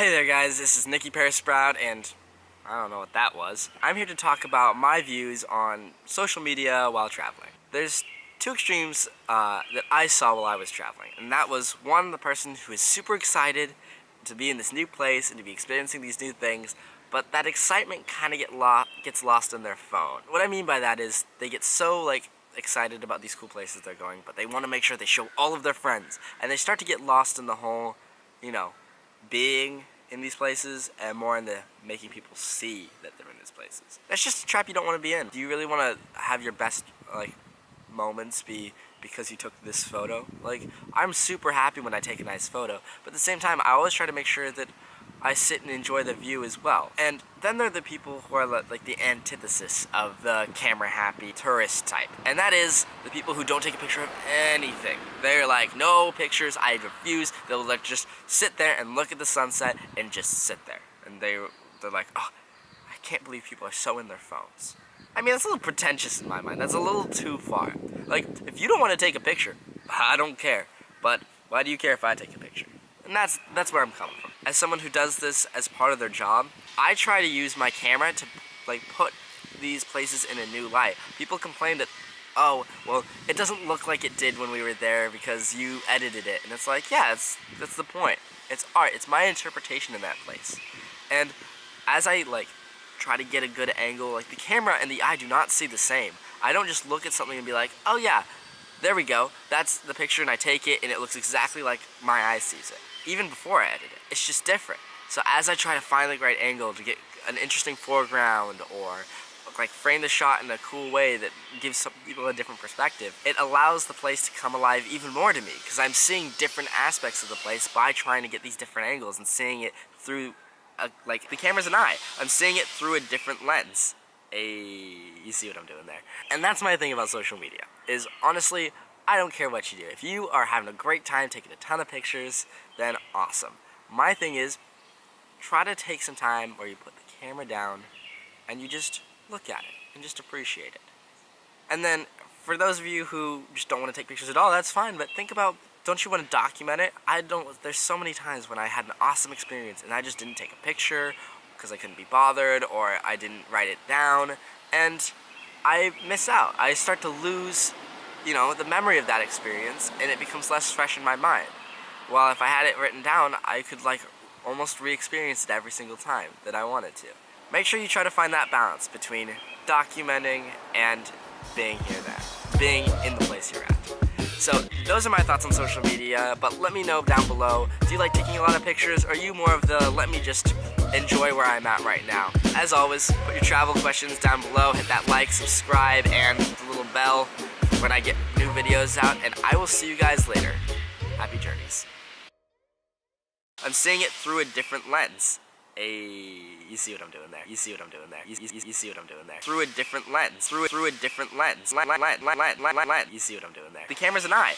Hey there guys, this is Nicky Paris Sprout and I don't know what that was. I'm here to talk about my views on social media while traveling. There's two extremes that I saw while I was traveling, and that was one, the person who is super excited to be in this new place and to be experiencing these new things, but that excitement kind of gets lost in their phone. What I mean by that is they get so excited about these cool places they're going, but they want to make sure they show all of their friends, and they start to get lost in the whole, being in these places and more in the making people see that they're in these places. That's just a trap you don't want to be in. Do you really want to have your best moments be because you took this photo? I'm super happy when I take a nice photo, but at the same time I always try to make sure that I sit and enjoy the view as well. And then there are the people who are like the antithesis of the camera happy tourist type. And that is the people who don't take a picture of anything. They're like, no pictures, I refuse. They'll just sit there and look at the sunset and just sit there. And they're like, oh, I can't believe people are so in their phones. I mean, that's a little pretentious in my mind. That's a little too far. If you don't want to take a picture, I don't care. But why do you care if I take a picture? And that's where I'm coming from. As someone who does this as part of their job, I try to use my camera to put these places in a new light. People complain that, oh, well, it doesn't look like it did when we were there because you edited it. And it's like, yeah, that's the point. It's art. It's my interpretation in that place. And as I try to get a good angle, the camera and the eye do not see the same. I don't just look at something and be like, oh yeah, there we go, that's the picture, and I take it and it looks exactly like my eye sees it. Even before I edit it, it's just different. So as I try to find the right angle to get an interesting foreground or frame the shot in a cool way that gives some people a different perspective, it allows the place to come alive even more to me, because I'm seeing different aspects of the place by trying to get these different angles and seeing it through the camera's an eye. I'm seeing it through a different lens. You see what I'm doing there. And that's my thing about social media, is honestly, I don't care what you do. If you are having a great time taking a ton of pictures, then awesome. My thing is, try to take some time where you put the camera down and you just look at it and just appreciate it. And then for those of you who just don't want to take pictures at all, that's fine, but think about, don't you want to document it? There's so many times when I had an awesome experience and I just didn't take a picture because I couldn't be bothered, or I didn't write it down, and I miss out. I start to lose, the memory of that experience, and it becomes less fresh in my mind. While if I had it written down, I could almost re-experience it every single time that I wanted to. Make sure you try to find that balance between documenting and being being in the place you're at. So those are my thoughts on social media, but let me know down below, do you like taking a lot of pictures, or are you more of the let me just enjoy where I'm at right now? As always, put your travel questions down below, hit that like, subscribe, and the little bell when I get new videos out, and I will see you guys later. Happy journeys. I'm seeing it through a different lens. You see what I'm doing there. You see what I'm doing there. You see what I'm doing there. Through a different lens. Through a different lens. You see what I'm doing there. The camera's an eye.